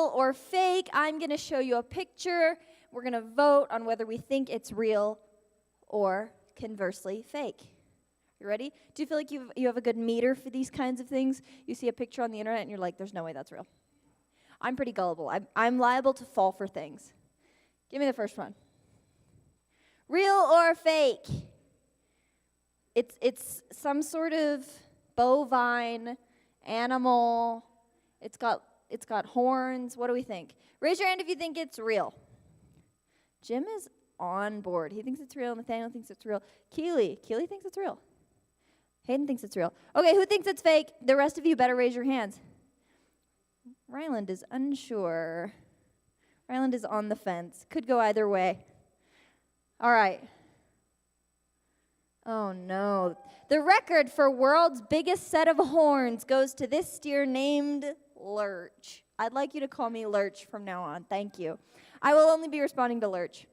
real or fake, I'm going to show you a picture. We're going to vote on whether we think it's real or conversely fake. You ready? Do you feel like you have a good meter for these kinds of things? You see a picture on the internet and you're like, there's no way that's real. I'm pretty gullible. I'm liable to fall for things. Give me the first one. Real or fake? It's some sort of bovine animal. It's got horns. What do we think? Raise your hand if you think it's real. Jim is on board. He thinks it's real. Nathaniel thinks it's real. Keely thinks it's real. Hayden thinks it's real. Okay, who thinks it's fake? The rest of you better raise your hands. Ryland is unsure. Ryland is on the fence. Could go either way. All right. Oh, no. The record for world's biggest set of horns goes to this steer named Lurch. I'd like you to call me Lurch from now on. Thank you. I will only be responding to Lurch.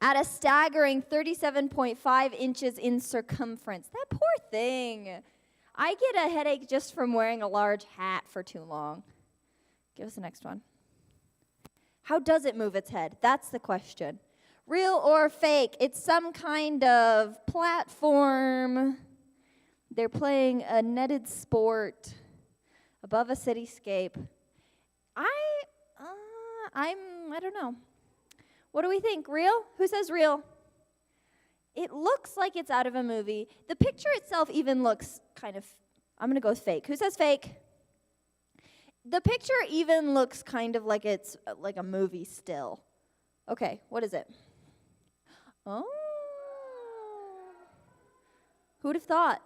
At a staggering 37.5 inches in circumference. That poor thing. I get a headache just from wearing a large hat for too long. Give us the next one. How does it move its head? That's the question. Real or fake? It's some kind of platform. They're playing a netted sport above a cityscape. I don't know. What do we think? Real? Who says real? It looks like it's out of a movie. The picture itself even looks kind of, I'm going to go with fake. Who says fake? The picture even looks kind of like it's like a movie still. Okay, what is it? Oh. Who'd have thought?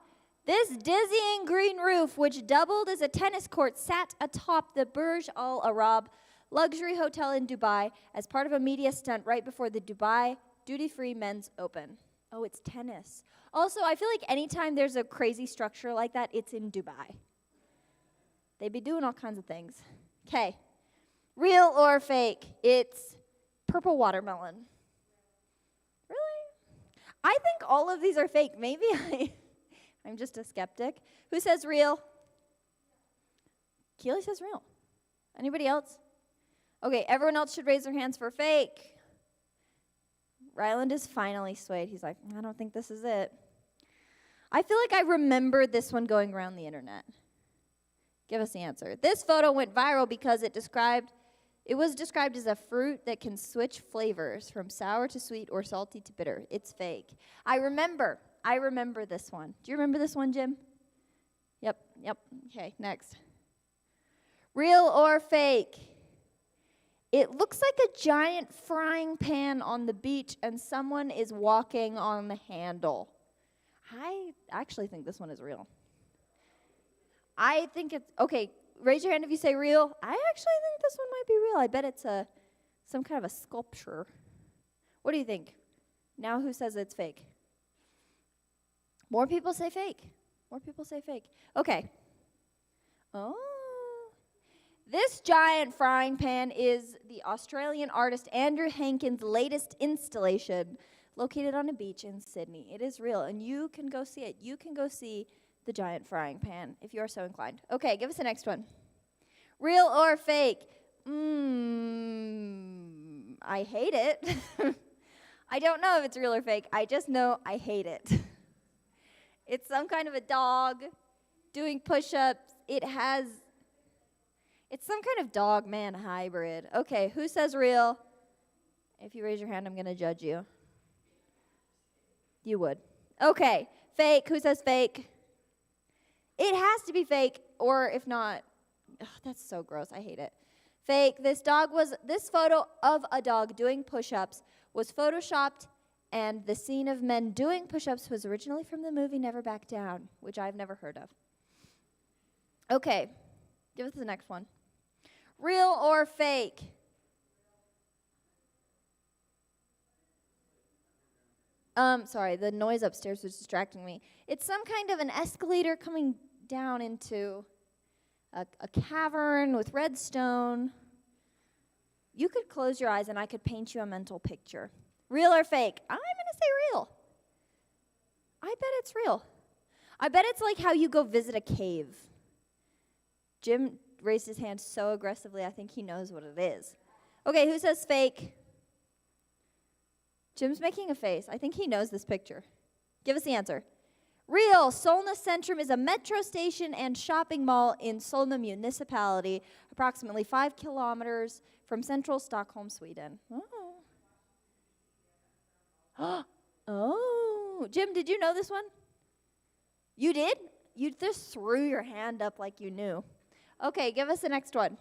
This dizzying green roof, which doubled as a tennis court, sat atop the Burj Al Arab luxury hotel in Dubai as part of a media stunt right before the Dubai duty-free men's open. Oh, it's tennis. Also, I feel like anytime there's a crazy structure like that, it's in Dubai. They be doing all kinds of things. Okay. Real or fake? It's purple watermelon. Really? I think all of these are fake. Maybe I'm just a skeptic. Who says real? Keely says real. Anybody else? Okay, everyone else should raise their hands for fake. Ryland is finally swayed. He's like, I don't think this is it. I feel like I remember this one going around the internet. Give us the answer. This photo went viral because it was described as a fruit that can switch flavors from sour to sweet or salty to bitter. It's fake. I remember this one. Do you remember this one, Jim? Yep. Okay, next. Real or fake? It looks like a giant frying pan on the beach and someone is walking on the handle. I actually think this one is real. I think it's, okay, raise your hand if you say real. I actually think this one might be real. I bet it's some kind of a sculpture. What do you think? Now who says it's fake? More people say fake. Okay. Oh. This giant frying pan is the Australian artist Andrew Hankins' latest installation located on a beach in Sydney. It is real, and you can go see it. You can go see the giant frying pan if you are so inclined. Okay, give us the next one. Real or fake? I hate it. I don't know if it's real or fake. I just know I hate it. It's some kind of a dog doing push-ups. It's some kind of dog-man hybrid. Okay, who says real? If you raise your hand, I'm going to judge you. You would. Okay, fake. Who says fake? It has to be fake, or if not, that's so gross. I hate it. Fake. This photo of a dog doing push-ups was photoshopped, and the scene of men doing push-ups was originally from the movie Never Back Down, which I've never heard of. Okay, give us the next one. Real or fake? Sorry, the noise upstairs was distracting me. It's some kind of an escalator coming down into a cavern with redstone. You could close your eyes and I could paint you a mental picture. Real or fake? I'm going to say real. I bet it's real. I bet it's like how you go visit a cave. Jim, raised his hand so aggressively, I think he knows what it is. Okay, who says fake? Jim's making a face. I think he knows this picture. Give us the answer. Real. Solna Centrum is a metro station and shopping mall in Solna municipality, approximately 5 kilometers from central Stockholm, Sweden. Oh. Oh. Jim, did you know this one? You did? You just threw your hand up like you knew. Okay, give us the next one.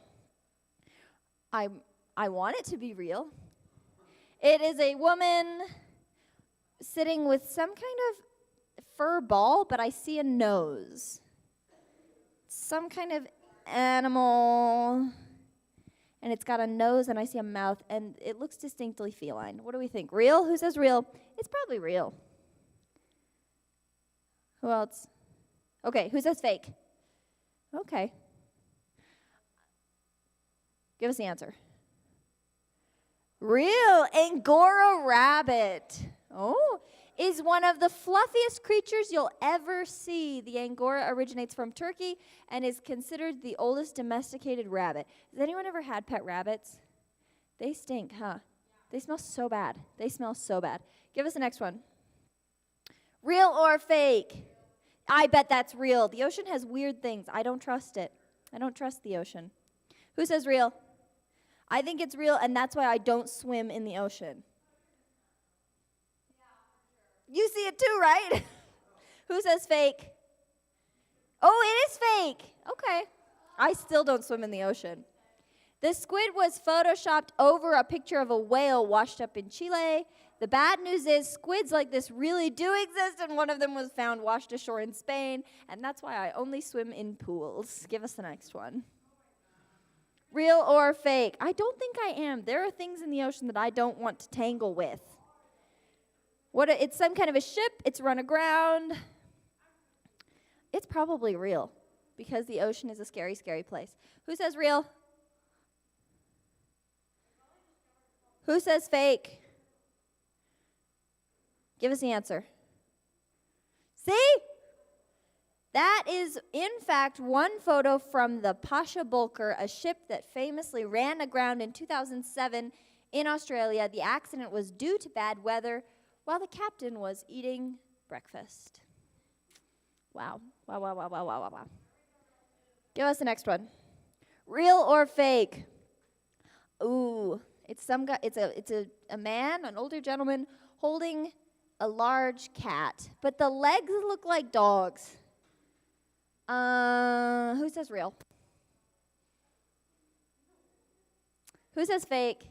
I want it to be real. It is a woman sitting with some kind of fur ball, but I see a nose. Some kind of animal, and it's got a nose, and I see a mouth, and it looks distinctly feline. What do we think? Real? Who says real? It's probably real. Who else? Okay, who says fake? Okay. Give us the answer. Real. Angora rabbit. Oh, is one of the fluffiest creatures you'll ever see. The Angora originates from Turkey and is considered the oldest domesticated rabbit. Has anyone ever had pet rabbits? They stink, huh? They smell so bad. They smell so bad. Give us the next one. Real or fake? I bet that's real. The ocean has weird things. I don't trust it. I don't trust the ocean. Who says real? I think it's real, and that's why I don't swim in the ocean. You see it too, right? Who says fake? Oh, it is fake. Okay. I still don't swim in the ocean. The squid was photoshopped over a picture of a whale washed up in Chile. The bad news is squids like this really do exist, and one of them was found washed ashore in Spain, and that's why I only swim in pools. Give us the next one. Real or fake? I don't think I am. There are things in the ocean that I don't want to tangle with. It's some kind of a ship. It's run aground. It's probably real because the ocean is a scary, scary place. Who says real? Who says fake? Give us the answer. See? That is, in fact, one photo from the Pasha Bulker, a ship that famously ran aground in 2007 in Australia. The accident was due to bad weather while the captain was eating breakfast. Wow. Wow, wow, wow, wow, wow, wow, wow. Give us the next one. Real or fake? Ooh, it's some guy. It's a man, an older gentleman, holding a large cat, but the legs look like dogs. Who says real? Who says fake?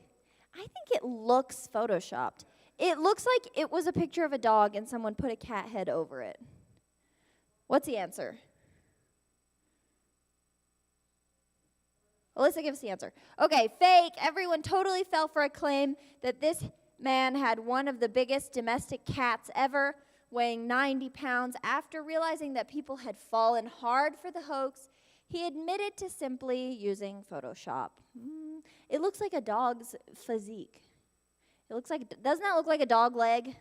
I think it looks photoshopped. It looks like it was a picture of a dog and someone put a cat head over it. What's the answer? Alyssa, give us the answer. Okay, fake. Everyone totally fell for a claim that this man had one of the biggest domestic cats ever, weighing 90 pounds. After realizing that people had fallen hard for the hoax, he admitted to simply using Photoshop. It looks like a dog's physique. Doesn't that look like a dog leg?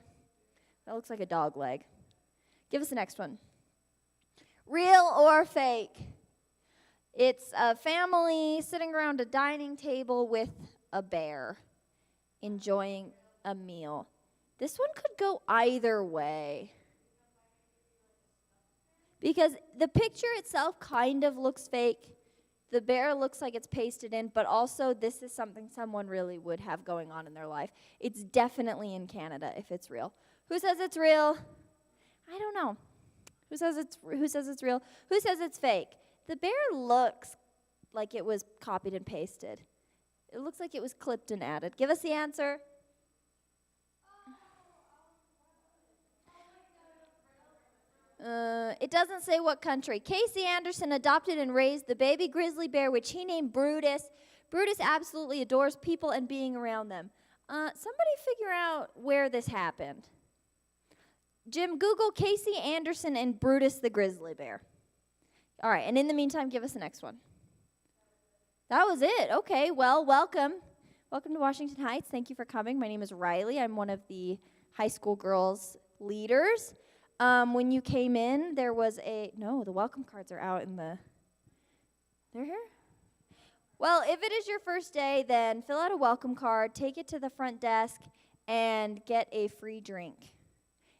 That looks like a dog leg. Give us the next one. Real or fake? It's a family sitting around a dining table with a bear, enjoying a meal. This one could go either way. Because the picture itself kind of looks fake. The bear looks like it's pasted in, but also this is something someone really would have going on in their life. It's definitely in Canada if it's real. Who says it's real? I don't know. Who says it's real? Who says it's fake? The bear looks like it was copied and pasted. It looks like it was clipped and added. Give us the answer. It doesn't say what country. Casey Anderson adopted and raised the baby grizzly bear, which he named Brutus. Brutus absolutely adores people and being around them. Somebody figure out where this happened. Jim, Google Casey Anderson and Brutus the grizzly bear. All right, and in the meantime, give us the next one. That was it. Okay, well, welcome. Welcome to Washington Heights. Thank you for coming. My name is Riley. I'm one of the high school girls leaders. When you came in, there was the welcome cards are out in the, they're here? Well, if it is your first day, then fill out a welcome card, take it to the front desk, and get a free drink.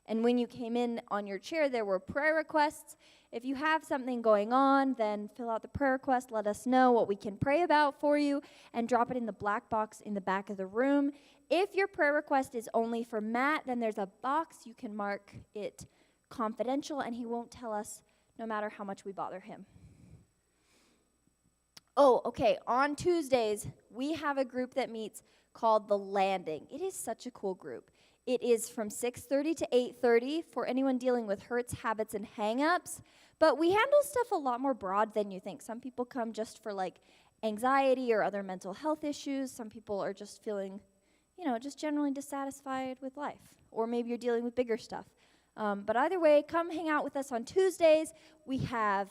And when you came in on your chair, there were prayer requests. If you have something going on, then fill out the prayer request. Let us know what we can pray about for you and drop it in the black box in the back of the room. If your prayer request is only for Matt, then there's a box. You can mark it confidential, and he won't tell us no matter how much we bother him. Oh, okay. On Tuesdays, we have a group that meets called The Landing. It is such a cool group. It is from 6:30 to 8:30 for anyone dealing with hurts, habits, and hang-ups. But we handle stuff a lot more broad than you think. Some people come just for like anxiety or other mental health issues. Some people are just feeling, just generally dissatisfied with life. Or maybe you're dealing with bigger stuff. But either way, come hang out with us on Tuesdays. We have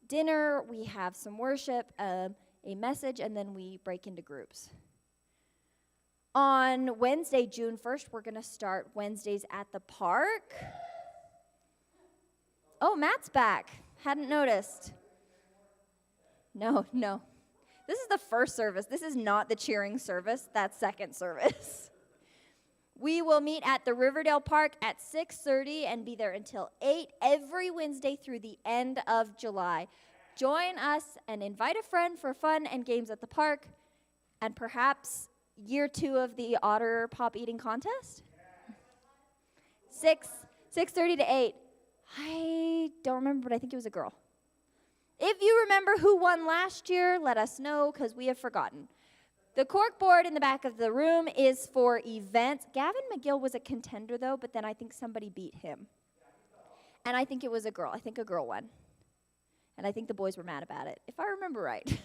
dinner, we have some worship, a message, and then we break into groups. On Wednesday, June 1st, we're going to start Wednesdays at the park. Oh, Matt's back. Hadn't noticed. No. This is the first service. This is not the cheering service. That's second service. We will meet at the Riverdale Park at 6:30 and be there until 8 every Wednesday through the end of July. Join us and invite a friend for fun and games at the park, and perhaps year 2 of the otter pop eating contest. 6:30 to 8. I don't remember, but I think it was a girl. If you remember who won last year, let us know because we have forgotten. The cork board in the back of the room is for events. Gavin McGill was a contender, though, but then I think somebody beat him. And I think it was a girl. I think a girl won. And I think the boys were mad about it, if I remember right.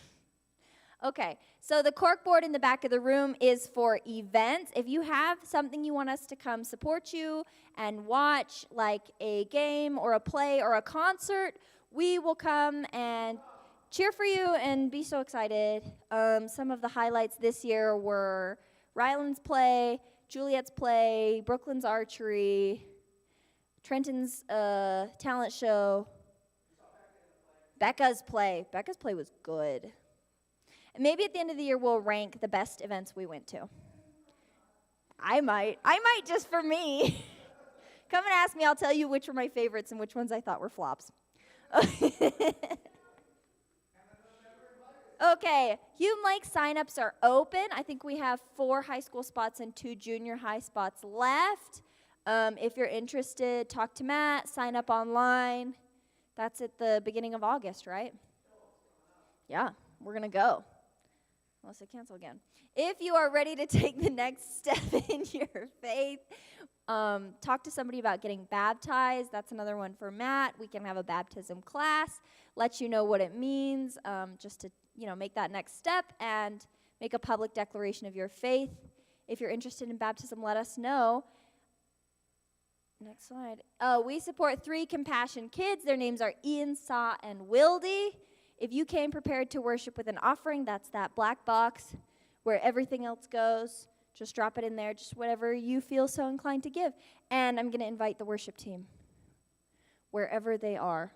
Okay, so the cork board in the back of the room is for events. If you have something you want us to come support you and watch, like a game or a play or a concert, we will come and cheer for you and be so excited. Some of the highlights this year were Ryland's play, Juliet's play, Brooklyn's archery, Trenton's talent show, Becca's play. Becca's play was good. And maybe at the end of the year we'll rank the best events we went to. I might just for me. Come and ask me, I'll tell you which were my favorites and which ones I thought were flops. Okay, Hume Lake sign-ups are open. I think we have 4 high school spots and 2 junior high spots left. If you're interested, talk to Matt, sign up online. That's at the beginning of August, right? Yeah, we're going to go. Unless I cancel again. If you are ready to take the next step in your faith, talk to somebody about getting baptized. That's another one for Matt. We can have a baptism class, let you know what it means, just to make that next step and make a public declaration of your faith. If you're interested in baptism, let us know. Next slide. We support 3 Compassion kids. Their names are Ian, Saw, and Wildy. If you came prepared to worship with an offering, that's that black box where everything else goes. Just drop it in there, just whatever you feel so inclined to give. And I'm going to invite the worship team, wherever they are,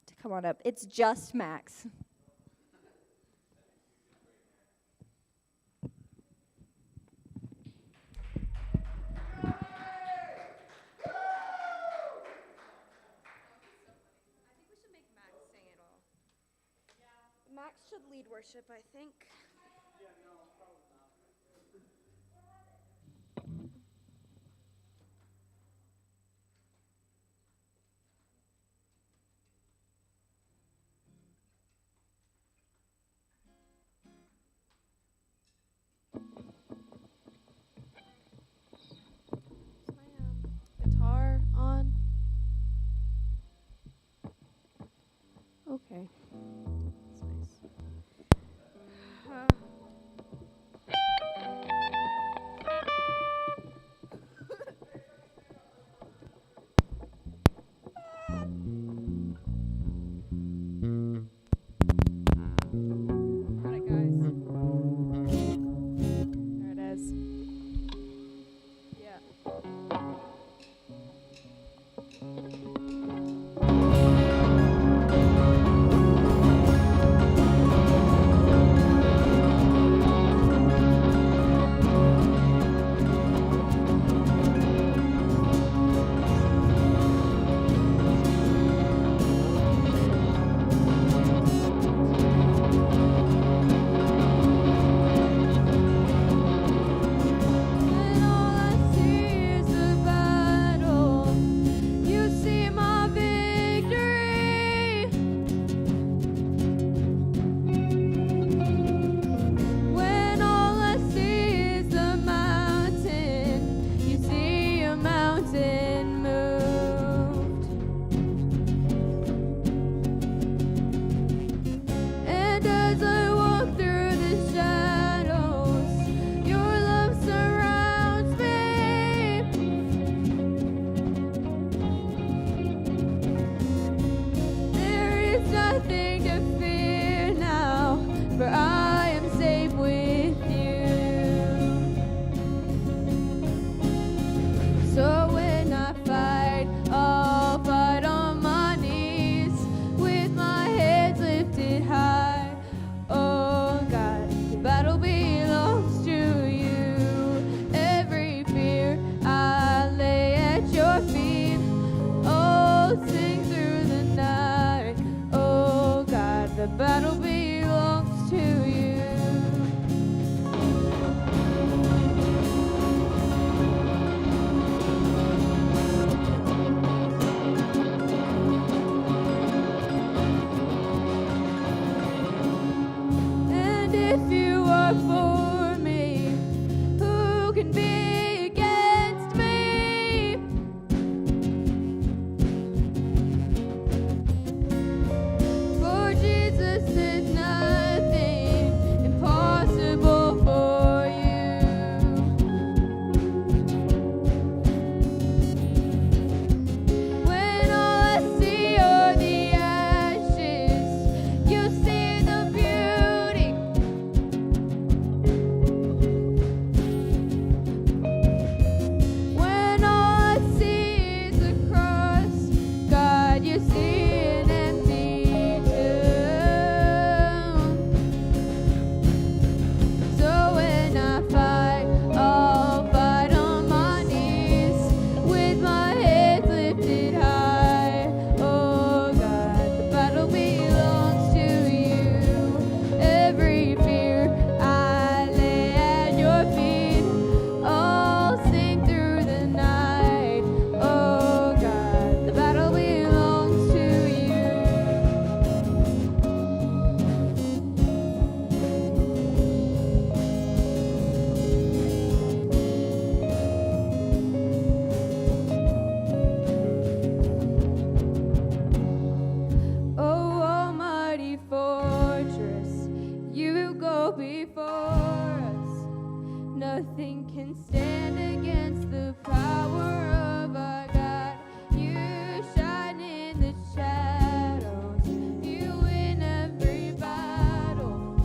to come on up. It's just Max. Max should lead worship, I think. Yeah, no, probably not. Is my guitar on? Okay. That's nice. are for me, who can be against me? For Jesus is nothing impossible for you. When all I see are the ashes, you see the beauty. When all I see is a cross, God, you see an empty tomb. So when I fight, I'll fight on my knees with my head lifted high. Oh God, the battle belongs to you. Every fear I lay at your feet. I'll sing through the night. Oh God, the battle belongs to you. Oh, almighty fortress, you go before us. Nothing can stand against the power of our God. You shine in the shadows, you win every battle.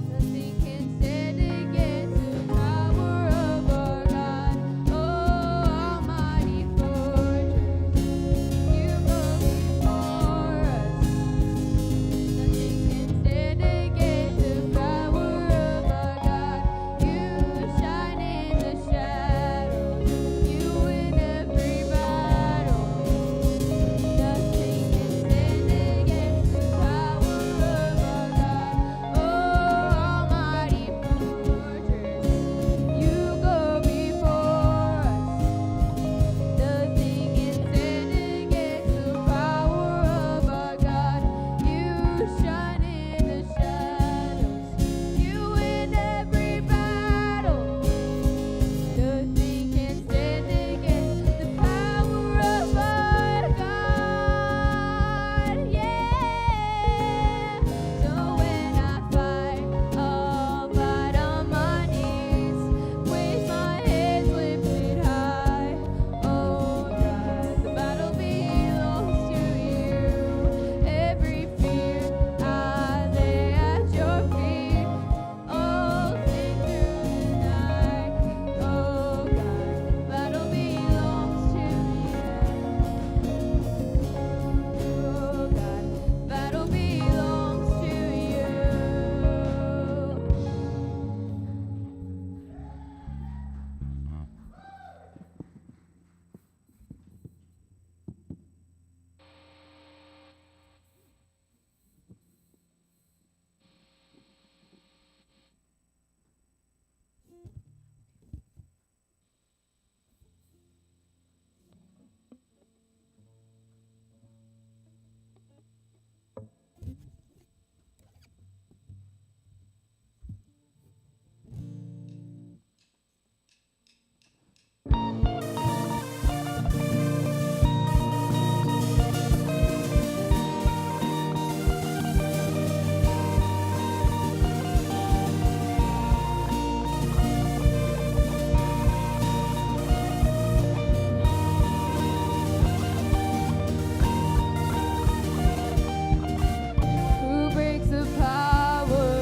Nothing can stand against the power of our God. Oh, almighty fortress, you go before us. Nothing can stand against the power of our God. You shine in the shadows, you win every battle. Nothing can stand against the power of our God. Oh, almighty fortress, you go before us. Nothing can stand against the power of our God. You shine in the shadows, you win every battle. Nothing can stand against the power of our God. Yeah. So when I fight, I'll fight on my knees with my head lifted high. Oh God, the battle belongs to you. Every fear I lay at your feet. I'll sing through the night. Oh God, the battle belongs to you. Oh God, battle belongs to you. Who breaks the power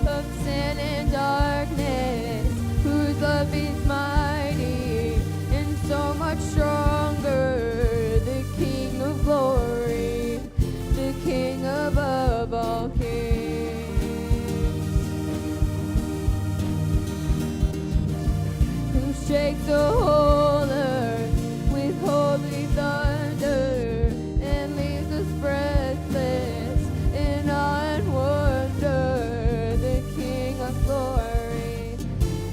of sin and darkness? Whose love is mighty and so much stronger? The King of glory, the King above all kings. Who shakes the whole earth with holy thunder and leaves us breathless in awe and wonder. The King of glory,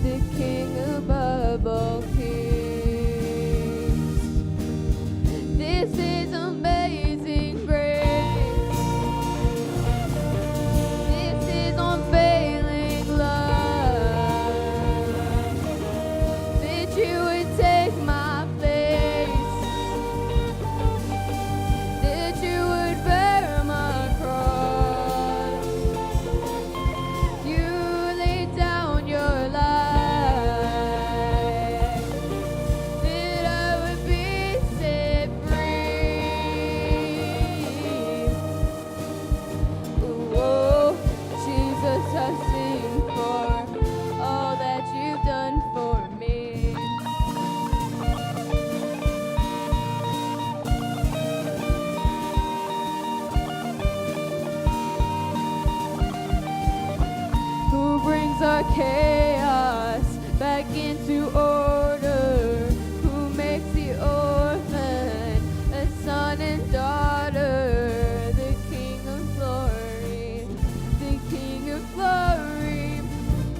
the King above all kings. This is amazing grace. This is unfailing our chaos back into order, who makes the orphan a son and daughter, the King of glory, the King of glory,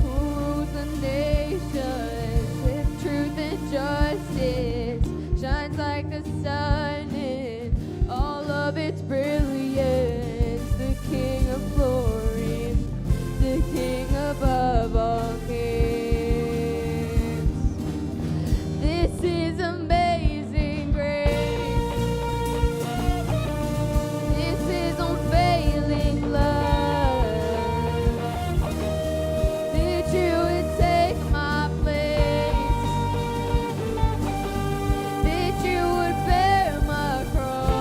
who rules the nations with truth and justice, shines like the sun in all of its brilliance, the King of glory, the King above all kings. This is amazing grace. This is unfailing love. That you would take my place, that you would bear my cross.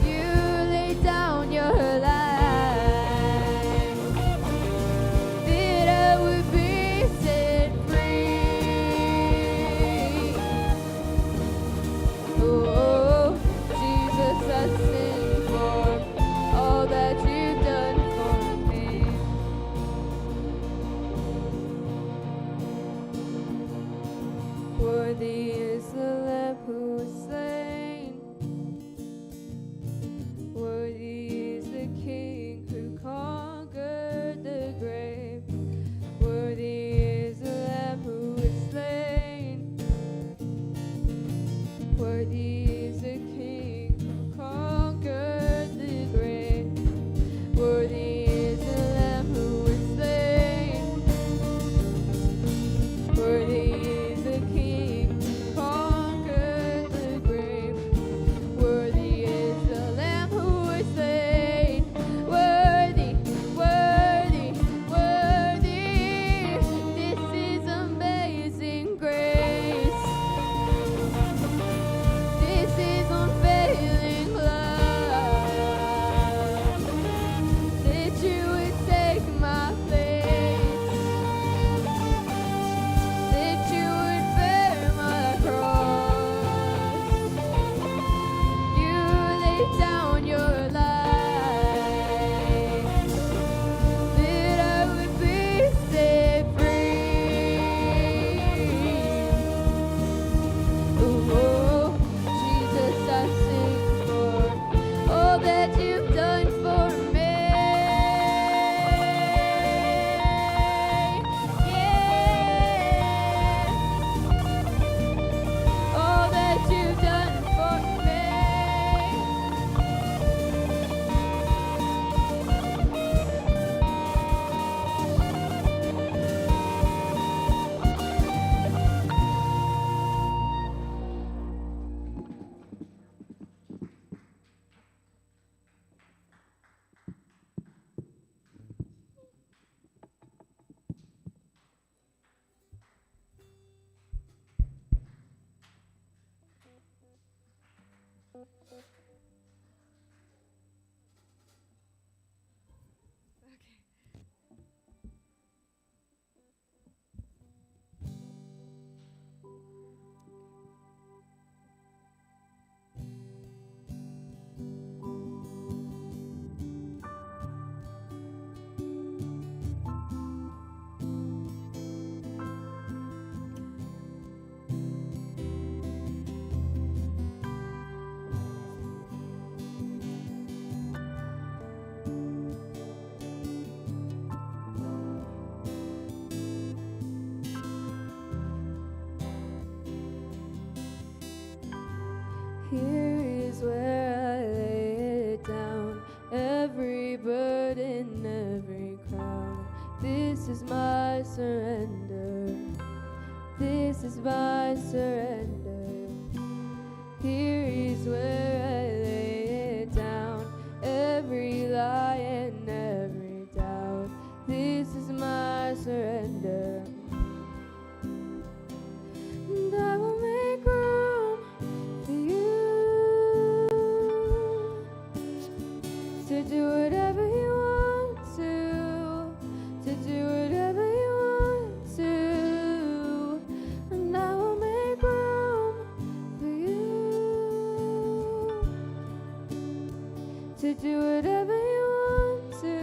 You laid down your life, that I would be set free. Oh, Jesus, I sing for all that you've done for me. Worthy is the Lamb who was slain. Worthy is the King who conquered the grave. Worthy is the Lamb who was slain. Worthy is the King who conquered the grave. Worthy is the Lamb who was slain. Worthy is the King who conquered the grave. Worthy is the Lamb who was slain. Worthy, worthy, worthy. This is amazing grace. This is unfailing love. That you would take my place, that you would bear my cross. You laid down your life, that I would be set free. Oh, Jesus, I sing for all that you've done for me. Yeah, all that you've done for me. Here is where I lay it down, every burden, every crown. This is my surrender. This is my surrender. Here is where I lay it down, every lie and every doubt. This is my surrender. And I will make room for you to do whatever you want to do whatever you want to, and I will make room for you to do whatever you want to.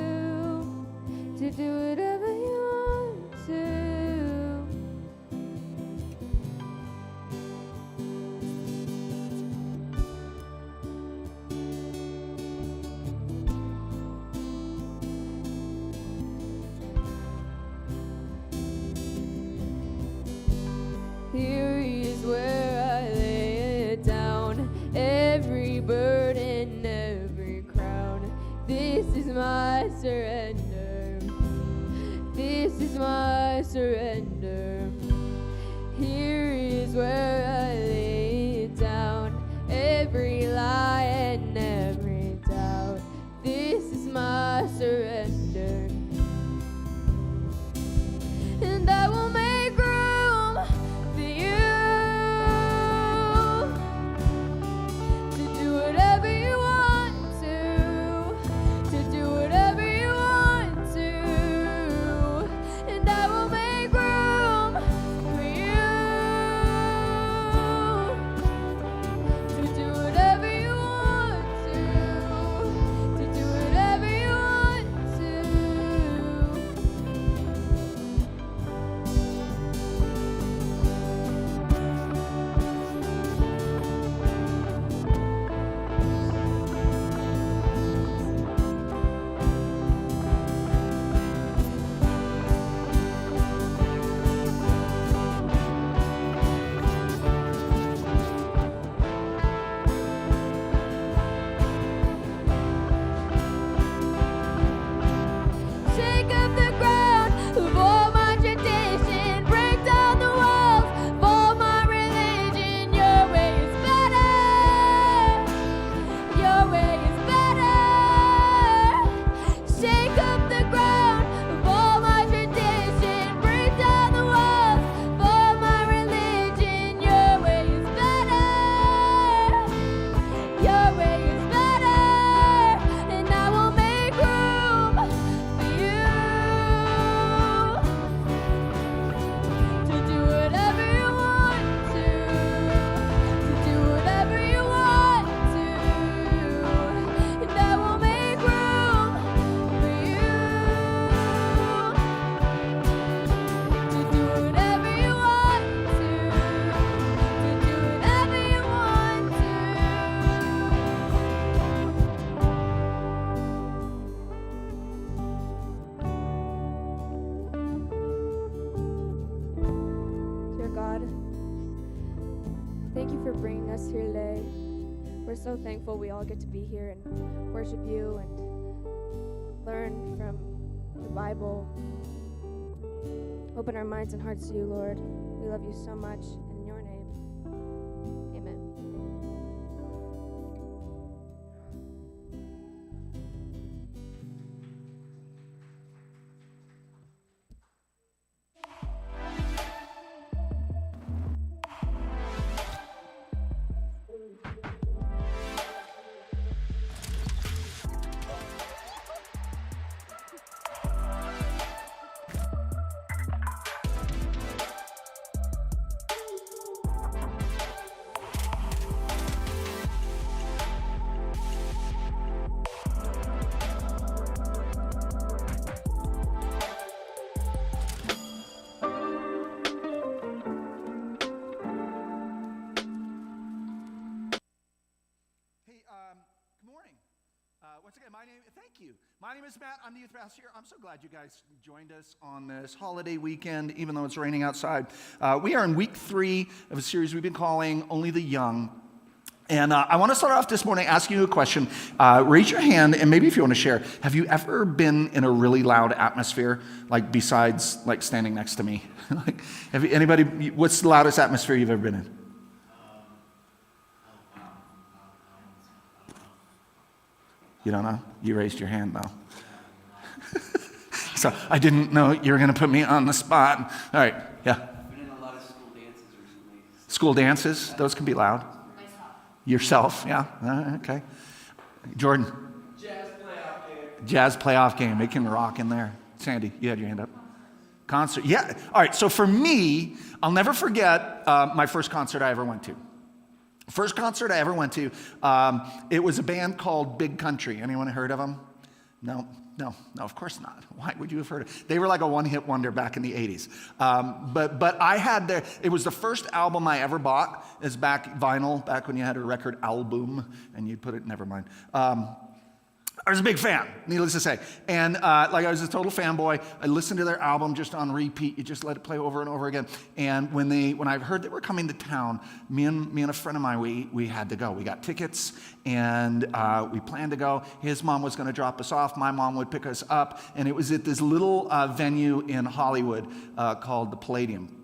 is my surrender. Here is where I lay it down, every lie and every doubt. This is my surrender. And I will make room for you to do whatever you want to do whatever you want to. And I will make room for you to do whatever you want to do whatever you want to. Shake up the ground of all my tradition, break down the walls of all my religion. Your way is better. Your way is better. Shake up the ground of all my tradition, break down the walls of all my religion. Your way is better. Your way is better, and I will make room for you to do whatever you want to do whatever you want to, and I will make room for you to do whatever you want to do whatever you want to. Dear God, thank you for bringing us here today. We're so thankful we all get to be here and worship you and learn from the Bible. Open our minds and hearts to you, Lord. We love you so much. In your name, amen. Hey, good morning. Once again, thank you. My name is Matt. I'm the youth pastor here. I'm so glad you guys joined us on this holiday weekend, even though it's raining outside. We are in week 3 of a series we've been calling Only the Young. And I want to start off this morning asking you a question. Raise your hand, and maybe if you want to share, have you ever been in a really loud atmosphere, like besides like standing next to me? Like, what's the loudest atmosphere you've ever been in? You don't know? You raised your hand, though. So I didn't know you were going to put me on the spot. All right, yeah. I've been in a lot of school dances recently. School dances, those can be loud. Yourself, yeah. Okay. Jordan. Jazz playoff game. It can rock in there. Sandy, you had your hand up. Concert, yeah. All right, so for me, I'll never forget my first concert I ever went to. First concert I ever went to, it was a band called Big Country. Anyone heard of them? No, of course not. Why would you have heard of them? They were like a one-hit wonder back in the 80s. But I had it was the first album I ever bought. It's back vinyl, back when you had a record album and you'd put it, never mind. I was a big fan, needless to say. And like I was a total fanboy. I listened to their album just on repeat. You just let it play over and over again. And when I heard they were coming to town, me and a friend of mine, we had to go. We got tickets and we planned to go. His mom was going to drop us off. My mom would pick us up. And it was at this little venue in Hollywood called the Palladium.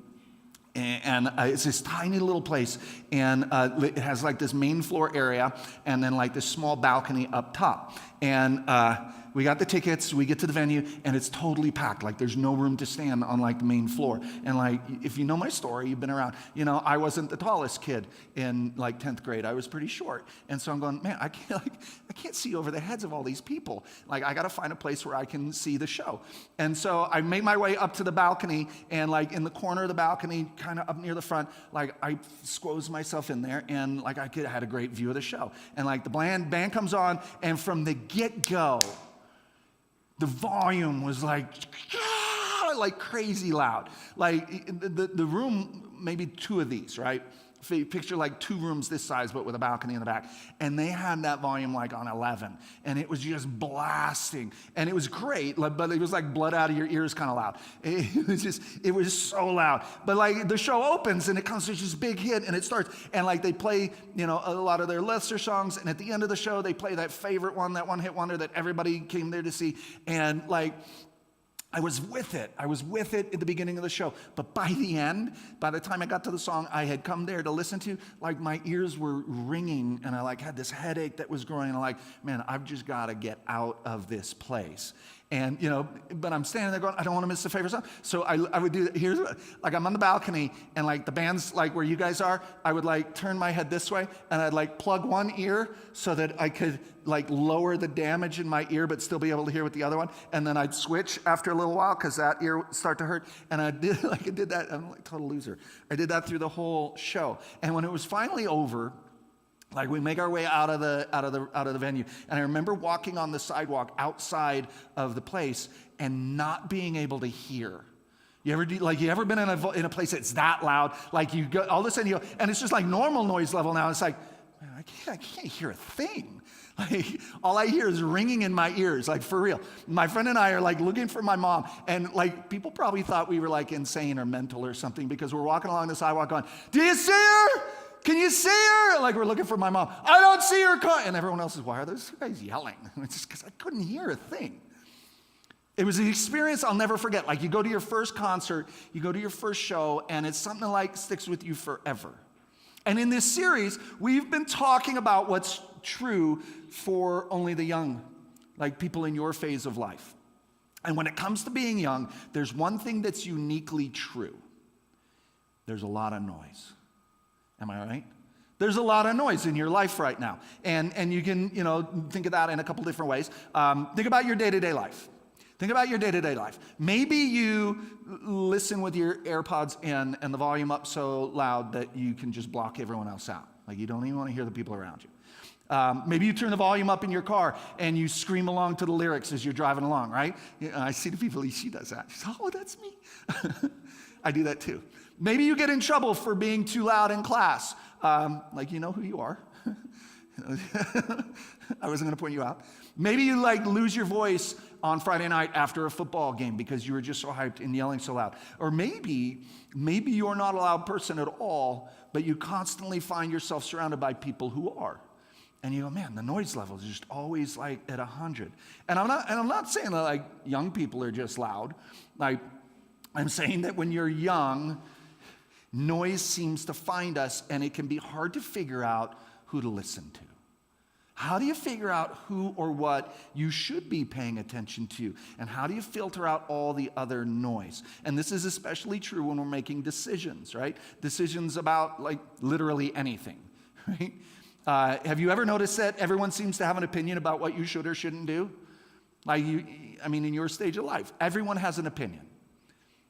And it's this tiny little place, and it has like this main floor area, and then like this small balcony up top. And we got the tickets, we get to the venue, and it's totally packed. Like there's no room to stand on like the main floor. And like, if you know my story, you've been around, you know, I wasn't the tallest kid in like 10th grade. I was pretty short. And so I'm going, man, I can't see over the heads of all these people. Like I got to find a place where I can see the show. And so I made my way up to the balcony, and like in the corner of the balcony, kind of up near the front, like I squoze myself in there, and like I had a great view of the show. And like the band comes on, and from the get-go, the volume was like crazy loud. Like the room, maybe two of these, right? Picture like two rooms this size, but with a balcony in the back. And they had that volume like on 11. And it was just blasting. And it was great, but it was like blood out of your ears kind of loud. It was so loud. But like the show opens and it comes to this big hit and it starts. And like they play, you know, a lot of their lesser songs. And at the end of the show, they play that favorite one, that one hit wonder that everybody came there to see. And like, I was with it at the beginning of the show. But by the end, by the time I got to the song I had come there to listen to, like my ears were ringing and I like had this headache that was growing. And I'm like, man, I've just got to get out of this place. And, you know, but I'm standing there going, I don't want to miss the favorite song. So I would do, like I'm on the balcony and like the band's like where you guys are, I would like turn my head this way and I'd like plug one ear so that I could like lower the damage in my ear but still be able to hear with the other one. And then I'd switch after a little while because that ear would start to hurt. And I did that, I'm like a total loser. I did that through the whole show. And when it was finally over, like we make our way out of the venue, and I remember walking on the sidewalk outside of the place and not being able to hear. You ever been in a place that's that loud? Like you go, all of a sudden you go, and it's just like normal noise level now. It's like, man, I can't hear a thing. Like all I hear is ringing in my ears, like for real. My friend and I are like looking for my mom, and like people probably thought we were like insane or mental or something because we're walking along the sidewalk going, "Do you see her? Can you see her?" Like we're looking for my mom. "I don't see her." And everyone else is, "Why are those guys yelling?" It's just because I couldn't hear a thing. It was an experience I'll never forget. Like you go to your first concert, you go to your first show, and it's something that like sticks with you forever. And in this series, we've been talking about what's true for only the young, like people in your phase of life. And when it comes to being young, there's one thing that's uniquely true. There's a lot of noise. Am I right? There's a lot of noise in your life right now. And you can, you know, think of that in a couple different ways. Think about your day-to-day life. Think about your day-to-day life. Maybe you listen with your AirPods in and the volume up so loud that you can just block everyone else out. Like you don't even want to hear the people around you. Maybe you turn the volume up in your car and you scream along to the lyrics as you're driving along, right? I see the people, she does that. She says, "Oh, that's me." I do that too. Maybe you get in trouble for being too loud in class. Like you know who you are. I wasn't going to point you out. Maybe you like lose your voice on Friday night after a football game because you were just so hyped and yelling so loud. Or maybe you're not a loud person at all, but you constantly find yourself surrounded by people who are. And you go, man, the noise level is just always like at 100. And I'm not saying that like young people are just loud. Like I'm saying that when you're young, noise seems to find us, and it can be hard to figure out who to listen to. How do you figure out who or what you should be paying attention to? And how do you filter out all the other noise? And this is especially true when we're making decisions, right? Decisions about like literally anything, right? Have you ever noticed that everyone seems to have an opinion about what you should or shouldn't do? Like in your stage of life, everyone has an opinion.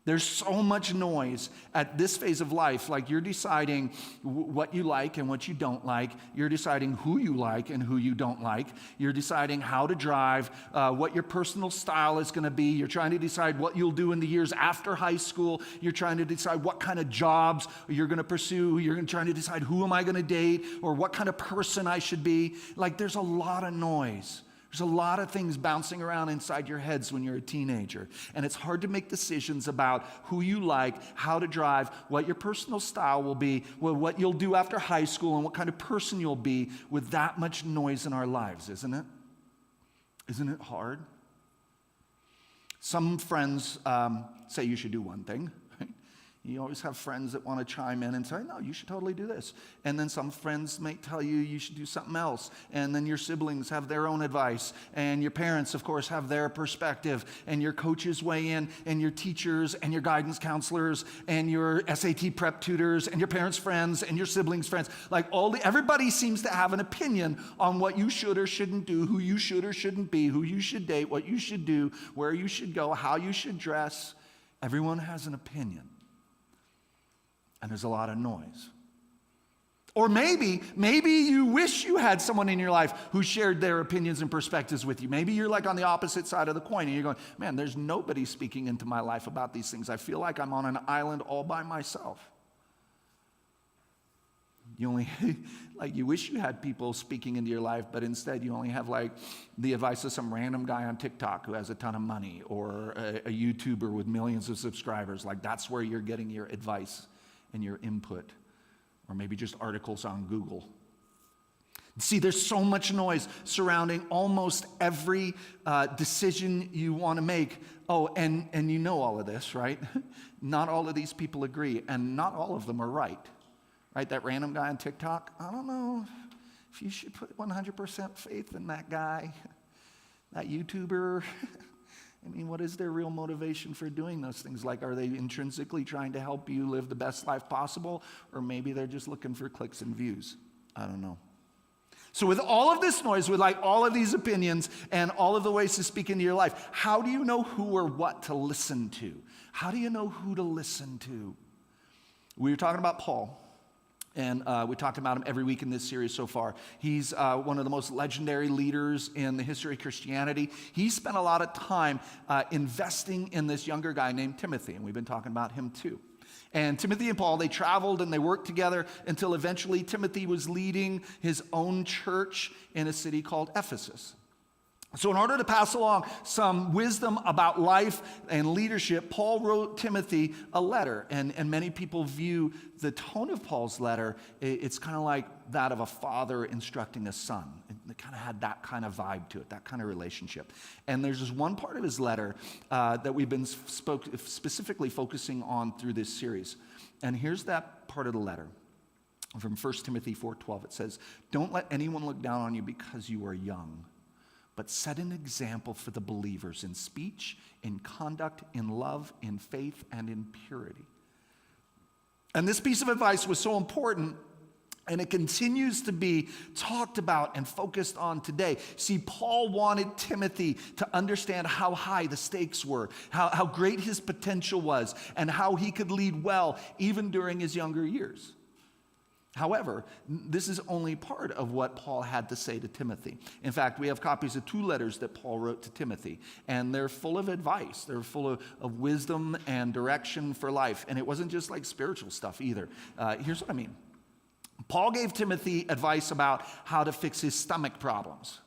There's so much noise at this phase of life, like you're deciding what you like and what you don't like. You're deciding who you like and who you don't like. You're deciding how to drive, what your personal style is going to be. You're trying to decide what you'll do in the years after high school. You're trying to decide what kind of jobs you're going to pursue. You're trying to decide who am I going to date or what kind of person I should be. Like there's a lot of noise There's a lot of things bouncing around inside your heads when you're a teenager. And it's hard to make decisions about who you like, how to drive, what your personal style will be, what you'll do after high school, and what kind of person you'll be with that much noise in our lives, isn't it? Isn't it hard? Some friends say you should do one thing. Right? You always have friends that want to chime in and say, no, you should totally do this. And then some friends may tell you you should do something else. And then your siblings have their own advice. And your parents, of course, have their perspective. And your coaches weigh in. And your teachers and your guidance counselors and your SAT prep tutors and your parents' friends and your siblings' friends. Like everybody seems to have an opinion on what you should or shouldn't do, who you should or shouldn't be, who you should date, what you should do, where you should go, how you should dress. Everyone has an opinion. And there's a lot of noise. Or maybe you wish you had someone in your life who shared their opinions and perspectives with you. Maybe you're like on the opposite side of the coin and you're going, man, there's nobody speaking into my life about these things. I feel like I'm on an island all by myself. You only, you wish you had people speaking into your life, but instead you only have the advice of some random guy on TikTok who has a ton of money, or a YouTuber with millions of subscribers. That's where you're getting your advice and your input, or maybe just articles on Google. See, there's so much noise surrounding almost every decision you want to make. Oh, and you know all of this, right? Not all of these people agree, and not all of them are right. Right? That random guy on TikTok, I don't know if you should put 100% faith in that guy, that YouTuber. I mean, what is their real motivation for doing those things? Are they intrinsically trying to help you live the best life possible? Or maybe they're just looking for clicks and views. I don't know. So with all of this noise, with all of these opinions and all of the ways to speak into your life, how do you know who or what to listen to? How do you know who to listen to? We were talking about Paul. And we talked about him every week in this series so far. He's one of the most legendary leaders in the history of Christianity. He spent a lot of time investing in this younger guy named Timothy, and we've been talking about him too. And Timothy and Paul, they traveled and they worked together until eventually Timothy was leading his own church in a city called Ephesus. So in order to pass along some wisdom about life and leadership, Paul wrote Timothy a letter. And many people view the tone of Paul's letter, it's kind of like that of a father instructing a son. It kind of had that kind of vibe to it, that kind of relationship. And there's just one part of his letter that we've been specifically focusing on through this series. And here's that part of the letter. From 1 Timothy 4:12, it says, "Don't let anyone look down on you because you are young, but set an example for the believers in speech, in conduct, in love, in faith, and in purity." And this piece of advice was so important, and it continues to be talked about and focused on today. See, Paul wanted Timothy to understand how high the stakes were, how great his potential was, and how he could lead well even during his younger years. However, this is only part of what Paul had to say to Timothy. In fact, we have copies of 2 letters that Paul wrote to Timothy, and they're full of advice. They're full of wisdom and direction for life, and it wasn't just spiritual stuff either. Here's what I mean. Paul gave Timothy advice about how to fix his stomach problems.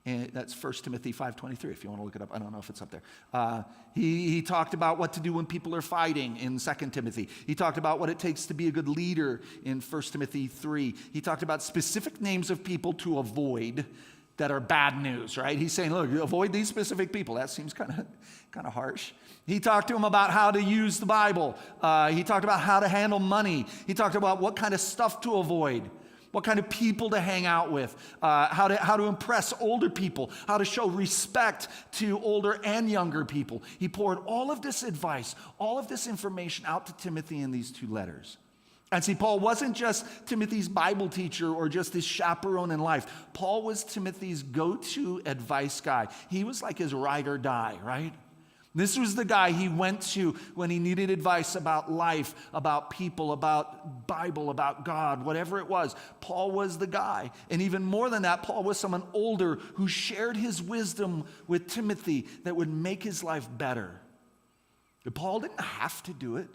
And that's 1 Timothy 5:23, if you want to look it up. I don't know if it's up there. He talked about what to do when people are fighting in 2 Timothy. He talked about what it takes to be a good leader in 1 Timothy 3. He talked about specific names of people to avoid that are bad news, right? He's saying, look, avoid these specific people. That seems kind of harsh. He talked to him about how to use the Bible. He talked about how to handle money. He talked about what kind of stuff to avoid, what kind of people to hang out with, how to impress older people, how to show respect to older and younger people. He poured all of this advice, all of this information out to Timothy in these 2 letters. And see, Paul wasn't just Timothy's Bible teacher or just his chaperone in life. Paul was Timothy's go-to advice guy. He was like his ride or die, right? This was the guy he went to when he needed advice about life, about people, about Bible, about God, whatever it was. Paul was the guy. And even more than that, Paul was someone older who shared his wisdom with Timothy that would make his life better. But Paul didn't have to do it.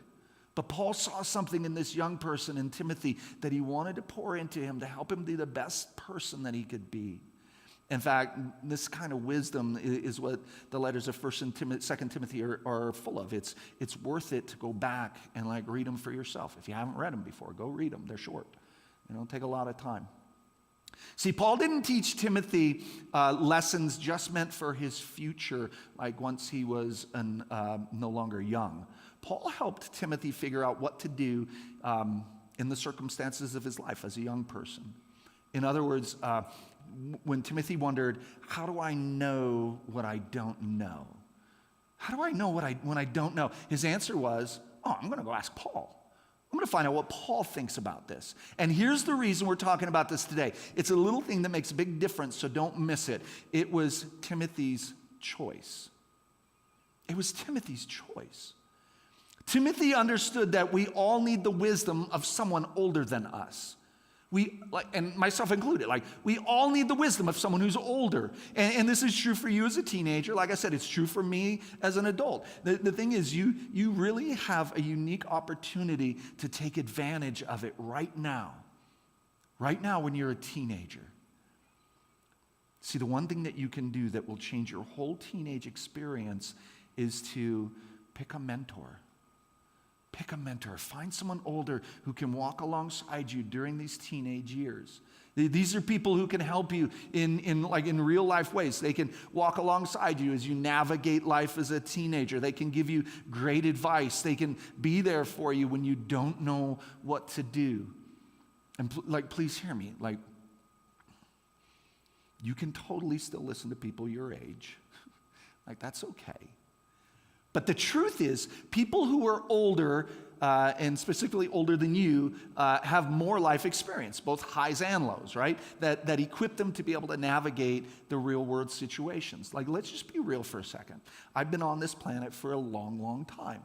But Paul saw something in this young person, in Timothy, that he wanted to pour into him to help him be the best person that he could be. In fact, this kind of wisdom is what the letters of 1st and 2nd Timothy are full of. It's worth it to go back and like read them for yourself. If you haven't read them before, go read them. They're short. They don't take a lot of time. See, Paul didn't teach Timothy lessons just meant for his future, like once he was no longer young. Paul helped Timothy figure out what to do in the circumstances of his life as a young person. In other words, when Timothy wondered, how do I know what I don't know? How do I know when I don't know? His answer was, I'm going to go ask Paul. I'm going to find out what Paul thinks about this. And here's the reason we're talking about this today. It's a little thing that makes a big difference, so don't miss it. It was Timothy's choice. It was Timothy's choice. Timothy understood that we all need the wisdom of someone older than us. We, and myself included, we all need the wisdom of someone who's older. And this is true for you as a teenager. Like I said, it's true for me as an adult. The thing is, you really have a unique opportunity to take advantage of it right now. Right now when you're a teenager. See, the one thing that you can do that will change your whole teenage experience is to pick a mentor. Pick a mentor. Find someone older who can walk alongside you during these teenage years. These are people who can help you in real life ways. They can walk alongside you as you navigate life as a teenager. They can give you great advice. They can be there for you when you don't know what to do. And please hear me. You can totally still listen to people your age. That's okay. But the truth is, people who are older, and specifically older than you, have more life experience, both highs and lows, right? That equip them to be able to navigate the real world situations. Let's just be real for a second. I've been on this planet for a long, long time.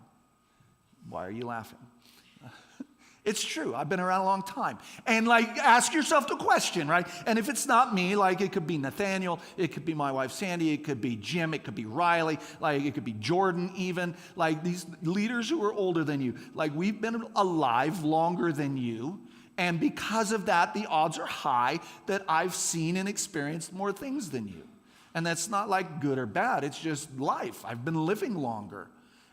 Why are you laughing? It's true. I've been around a long time. And ask yourself the question, right? And if it's not me, it could be Nathaniel, it could be my wife Sandy, it could be Jim, it could be Riley, it could be Jordan even, these leaders who are older than you. We've been alive longer than you. And because of that, the odds are high that I've seen and experienced more things than you. And that's not good or bad. It's just life. I've been living longer.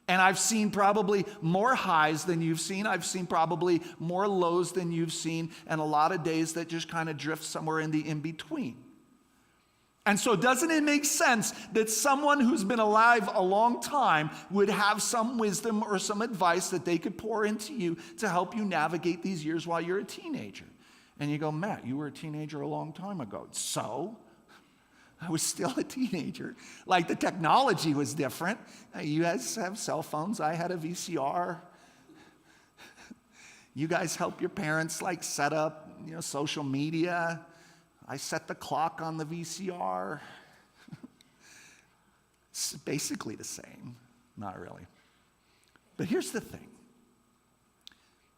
And I've seen probably more highs than you've seen. I've seen probably more lows than you've seen, and a lot of days that just kind of drift somewhere in the in-between. And so doesn't it make sense that someone who's been alive a long time would have some wisdom or some advice that they could pour into you to help you navigate these years while you're a teenager? And you go, Matt, you were a teenager a long time ago. So? I was still a teenager. The technology was different. You guys have cell phones. I had a VCR. You guys help your parents set up, social media. I set the clock on the VCR. It's basically the same. Not really. But here's the thing.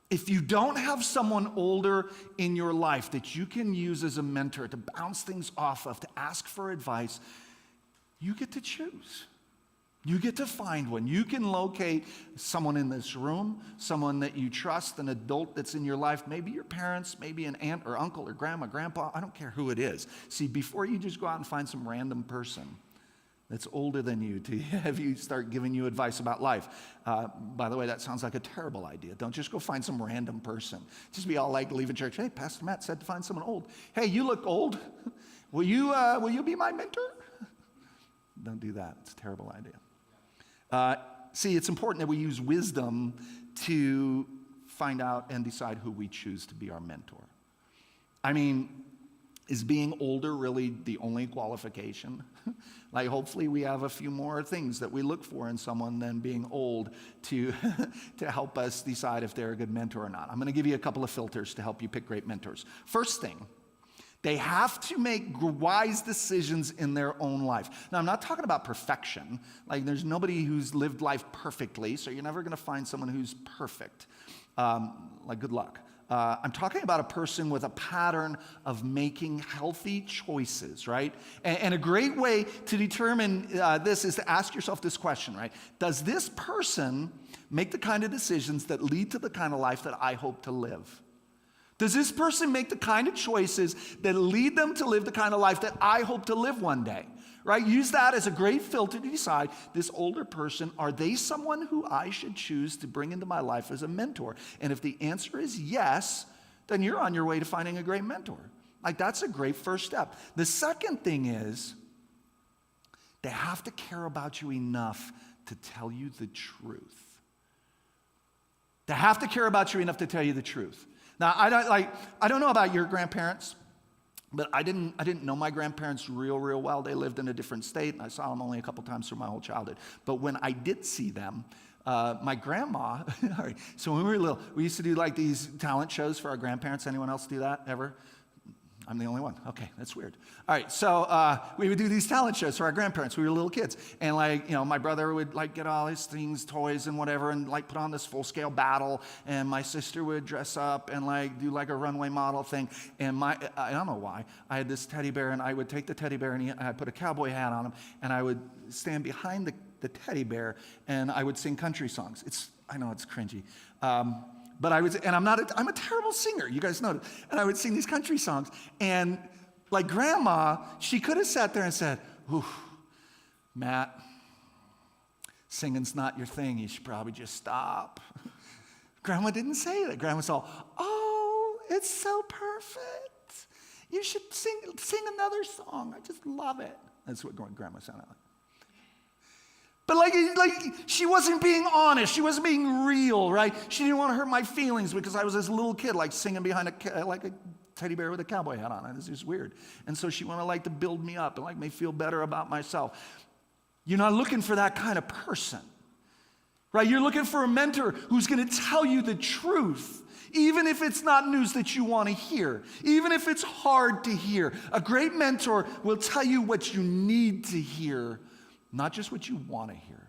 If you don't have someone older in your life that you can use as a mentor to bounce things off of, to ask for advice, you get to choose. You get to find one. You can locate someone in this room, someone that you trust, an adult that's in your life, maybe your parents, maybe an aunt or uncle or grandma, grandpa, I don't care who it is. See, before you just go out and find some random person that's older than you to have you start giving you advice about life. By the way, that sounds like a terrible idea. Don't just go find some random person. Just be all leaving church. Hey, Pastor Matt said to find someone old. Hey, you look old. Will you be my mentor? Don't do that. It's a terrible idea. See, it's important that we use wisdom to find out and decide who we choose to be our mentor. Is being older really the only qualification? Hopefully we have a few more things that we look for in someone than being old to help us decide if they're a good mentor or not. I'm going to give you a couple of filters to help you pick great mentors. First thing, they have to make wise decisions in their own life. Now, I'm not talking about perfection. There's nobody who's lived life perfectly, so you're never going to find someone who's perfect. Good luck. I'm talking about a person with a pattern of making healthy choices, right? And a great way to determine this is to ask yourself this question, right? Does this person make the kind of decisions that lead to the kind of life that I hope to live? Does this person make the kind of choices that lead them to live the kind of life that I hope to live one day? Right? Use that as a great filter to decide, this older person, are they someone who I should choose to bring into my life as a mentor? And if the answer is yes, then you're on your way to finding a great mentor. Like, that's a great first step. The second thing is, they have to care about you enough to tell you the truth. They have to care about you enough to tell you the truth. Now, I don't know about your grandparents, but I didn't know my grandparents real well. They lived in a different state, and I saw them only a couple times through my whole childhood. But when I did see them, my grandma, all right, so when we were little, we used to do like these talent shows for our grandparents. Anyone else do that ever? I'm the only one. Okay, that's weird. All right, so we would do these talent shows for our grandparents. We were little kids. And my brother would get all his things, toys and whatever, and put on this full-scale battle. And my sister would dress up and do a runway model thing. And I don't know why, I had this teddy bear, and I would take the teddy bear and I'd put a cowboy hat on him, and I would stand behind the teddy bear, and I would sing country songs. I know it's cringy. But I'm a terrible singer, you guys know it. And I would sing these country songs. And Grandma, she could have sat there and said, "Ooh, Matt, singing's not your thing. You should probably just stop." Grandma didn't say that. Grandma's all, "Oh, it's so perfect. You should sing another song. I just love it." That's what Grandma sounded like. But she wasn't being honest. She wasn't being real, right? She didn't want to hurt my feelings because I was this little kid, singing behind a teddy bear with a cowboy hat on. This is weird. And so she wanted to build me up and make me feel better about myself. You're not looking for that kind of person, right? You're looking for a mentor who's going to tell you the truth, even if it's not news that you want to hear, even if it's hard to hear. A great mentor will tell you what you need to hear, not just what you want to hear.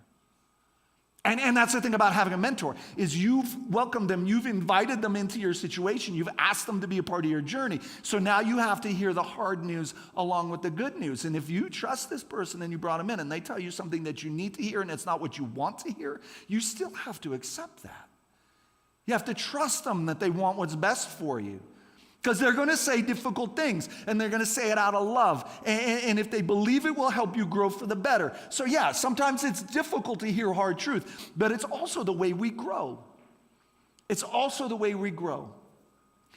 And that's the thing about having a mentor, is you've welcomed them, you've invited them into your situation, you've asked them to be a part of your journey. So now you have to hear the hard news along with the good news. And if you trust this person and you brought them in and they tell you something that you need to hear and it's not what you want to hear, you still have to accept that. You have to trust them that they want what's best for you. Because they're going to say difficult things, and they're going to say it out of love. And if they believe it will help you grow for the better. So yeah, sometimes it's difficult to hear hard truth, but it's also the way we grow. It's also the way we grow.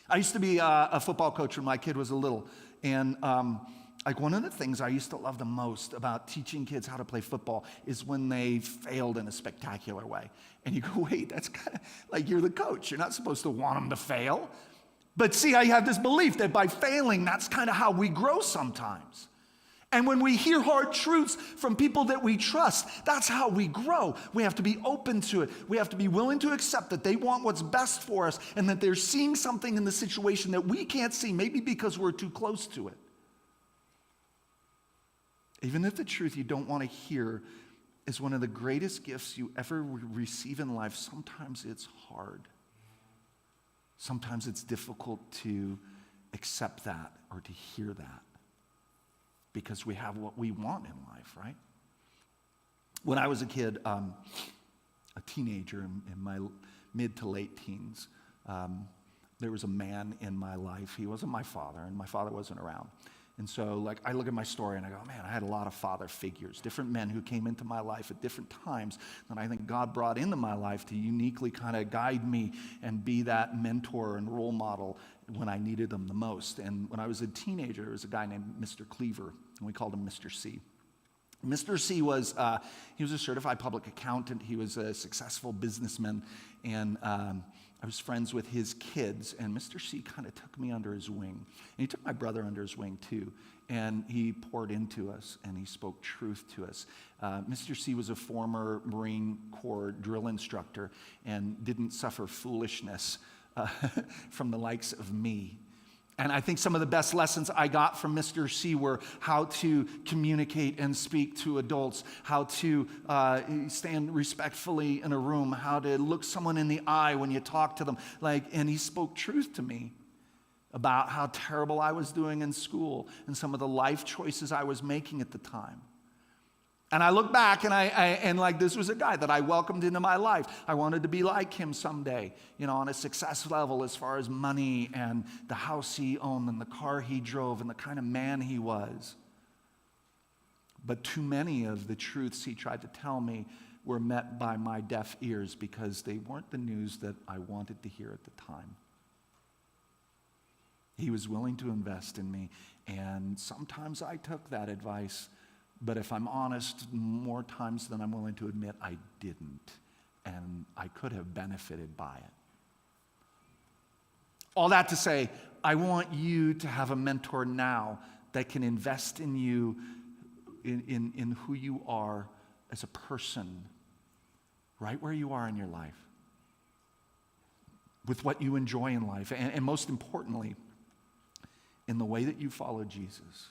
I used to be a football coach when my kid was little, and one of the things I used to love the most about teaching kids how to play football is when they failed in a spectacular way. And you go, wait, that's kind of you're the coach. You're not supposed to want them to fail. But see, I have this belief that by failing, that's kind of how we grow sometimes. And when we hear hard truths from people that we trust, that's how we grow. We have to be open to it. We have to be willing to accept that they want what's best for us and that they're seeing something in the situation that we can't see, maybe because we're too close to it. Even if the truth you don't want to hear is one of the greatest gifts you ever receive in life, sometimes it's hard. Sometimes it's difficult to accept that or to hear that because we have what we want in life, right? When I was a kid, a teenager in my mid to late teens, there was a man in my life. He wasn't my father, and my father wasn't around. And so, I look at my story and I go, man, I had a lot of father figures, different men who came into my life at different times that I think God brought into my life to uniquely kind of guide me and be that mentor and role model when I needed them the most. And when I was a teenager, there was a guy named Mr. Cleaver, and we called him Mr. C. Mr. C was he was a certified public accountant. He was a successful businessman, and I was friends with his kids, and Mr. C kind of took me under his wing. And he took my brother under his wing too, and he poured into us, and he spoke truth to us. Mr. C was a former Marine Corps drill instructor and didn't suffer foolishness from the likes of me. And I think some of the best lessons I got from Mr. C were how to communicate and speak to adults, how to stand respectfully in a room, how to look someone in the eye when you talk to them. And he spoke truth to me about how terrible I was doing in school and some of the life choices I was making at the time. And I look back and like this was a guy that I welcomed into my life. I wanted to be like him someday, on a success level as far as money and the house he owned and the car he drove and the kind of man he was. But too many of the truths he tried to tell me were met by my deaf ears because they weren't the news that I wanted to hear at the time. He was willing to invest in me, and sometimes I took that advice, but if I'm honest, more times than I'm willing to admit, I didn't, and I could have benefited by it. All that to say, I want you to have a mentor now that can invest in you, in who you are as a person, right where you are in your life, with what you enjoy in life, and most importantly, in the way that you follow Jesus.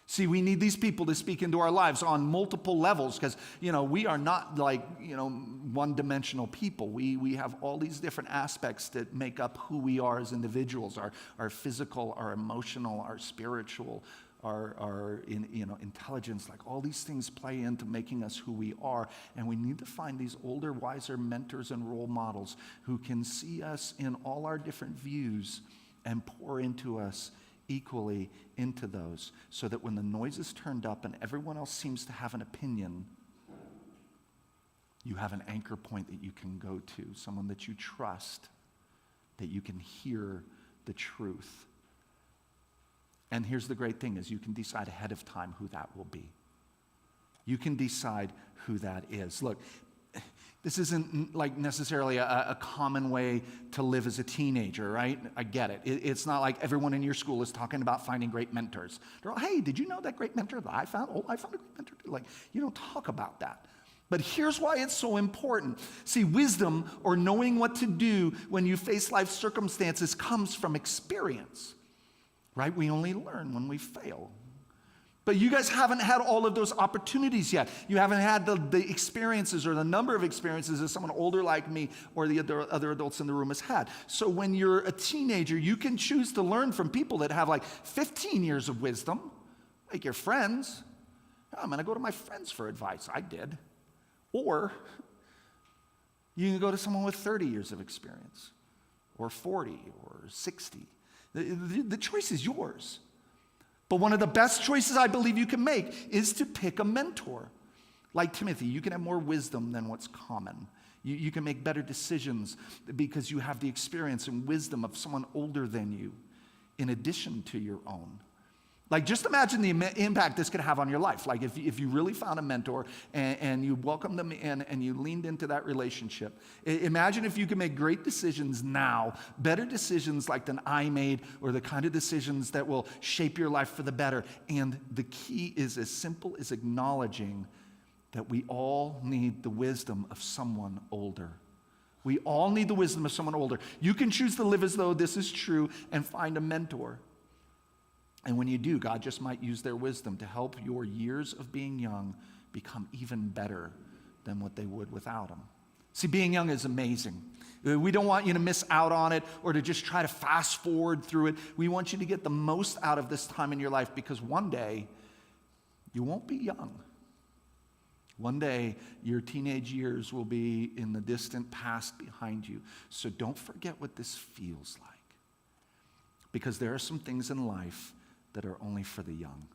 See, we need these people to speak into our lives on multiple levels because, we are not like, one-dimensional people. We have all these different aspects that make up who we are as individuals, our physical, our emotional, our spiritual, our intelligence. Like all these things play into making us who we are. And we need to find these older, wiser mentors and role models who can see us in all our different views and pour into us equally into those, so that when the noise is turned up and everyone else seems to have an opinion, you have an anchor point that you can go to, someone that you trust, that you can hear the truth. And here's the great thing is you can decide ahead of time who that will be. You can decide who that is. Look, this isn't like necessarily a common way to live as a teenager, right? I get it. It's not like everyone in your school is talking about finding great mentors. They're all, hey, did you know that great mentor that I found? Oh, I found a great mentor too. Like, you don't talk about that. But here's why it's so important. See, wisdom or knowing what to do when you face life circumstances comes from experience, right? We only learn when we fail. But you guys haven't had all of those opportunities yet. You haven't had the experiences or the number of experiences that someone older like me or the other adults in the room has had. So when you're a teenager, you can choose to learn from people that have like 15 years of wisdom, like your friends. Oh, I'm going to go to my friends for advice. I did. Or you can go to someone with 30 years of experience or 40 or 60. The choice is yours. But one of the best choices I believe you can make is to pick a mentor. Like Timothy, you can have more wisdom than what's common. You can make better decisions because you have the experience and wisdom of someone older than you in addition to your own. Like, just imagine the impact this could have on your life. Like, if you really found a mentor and you welcomed them in and you leaned into that relationship. Imagine if you could make great decisions now, better decisions like than I made, or the kind of decisions that will shape your life for the better. And the key is as simple as acknowledging that we all need the wisdom of someone older. We all need the wisdom of someone older. You can choose to live as though this is true and find a mentor. And when you do, God just might use their wisdom to help your years of being young become even better than what they would without them. See, being young is amazing. We don't want you to miss out on it or to just try to fast forward through it. We want you to get the most out of this time in your life because one day you won't be young. One day your teenage years will be in the distant past behind you. So don't forget what this feels like. Because there are some things in life that are only for the young.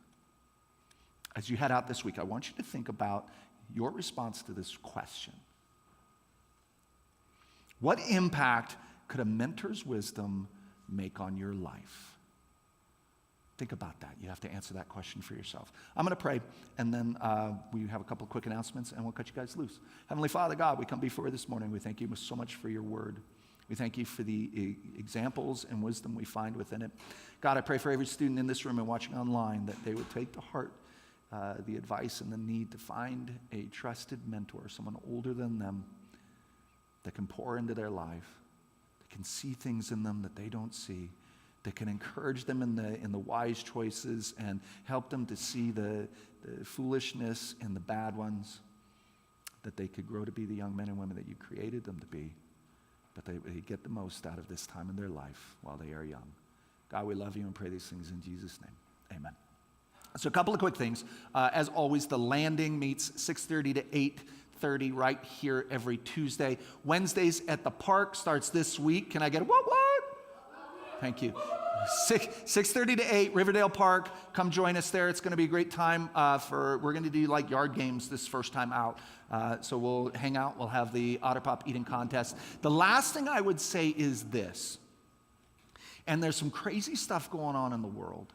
As you head out this week, I want you to think about your response to this question. What impact could a mentor's wisdom make on your life? Think about that. You have to answer that question for yourself. I'm going to pray, and then we have a couple of quick announcements, and we'll cut you guys loose. Heavenly Father, God, we come before you this morning. We thank you so much for your word. We thank you for the examples and wisdom we find within it. God, I pray for every student in this room and watching online that they would take to heart the advice and the need to find a trusted mentor, someone older than them that can pour into their life, that can see things in them that they don't see, that can encourage them in the wise choices and help them to see the foolishness in the bad ones, that they could grow to be the young men and women that you created them to be. But they get the most out of this time in their life while they are young. God, we love you and pray these things in Jesus' name. Amen. So a couple of quick things. As always, the landing meets 6:30 to 8:30 right here every Tuesday. Wednesdays at the park starts this week. Can I get a what? Thank you. 6:30 to 8, Riverdale Park. Come join us there. It's going to be a great time. We're going to do like yard games this first time out. So we'll hang out. We'll have the Otter Pop eating contest. The last thing I would say is this. And there's some crazy stuff going on in the world.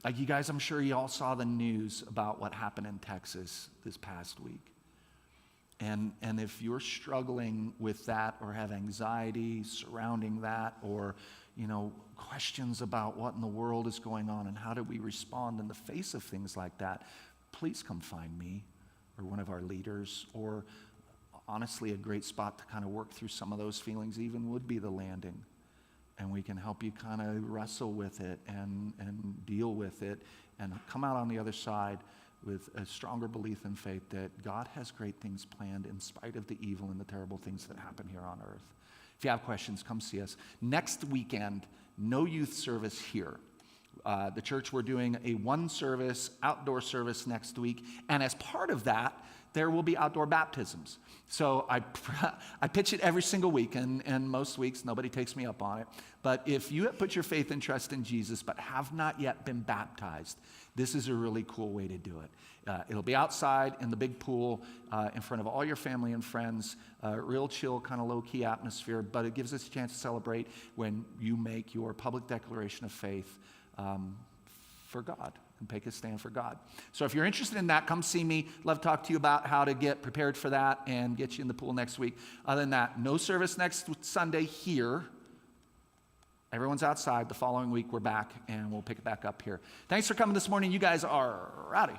Like you guys, I'm sure you all saw the news about what happened in Texas this past week. And if you're struggling with that or have anxiety surrounding that or, questions about what in the world is going on and how do we respond in the face of things like that, please come find me or one of our leaders. Or honestly, a great spot to kind of work through some of those feelings even would be the landing. And we can help you kind of wrestle with it and deal with it and come out on the other side with a stronger belief and faith that God has great things planned in spite of the evil and the terrible things that happen here on earth. If you have questions, come see us. Next weekend, no youth service here. The church, we're doing a one-service, outdoor service next week. And as part of that, there will be outdoor baptisms. So I pitch it every single week, and most weeks nobody takes me up on it. But if you have put your faith and trust in Jesus but have not yet been baptized, this is a really cool way to do it. It'll be outside in the big pool in front of all your family and friends, real chill, kind of low-key atmosphere, but it gives us a chance to celebrate when you make your public declaration of faith for God and take a stand for God. So if you're interested in that, come see me. Love to talk to you about how to get prepared for that and get you in the pool next week. Other than that, no service next Sunday here. Everyone's outside. The following week, we're back, and we'll pick it back up here. Thanks for coming this morning. You guys are rowdy.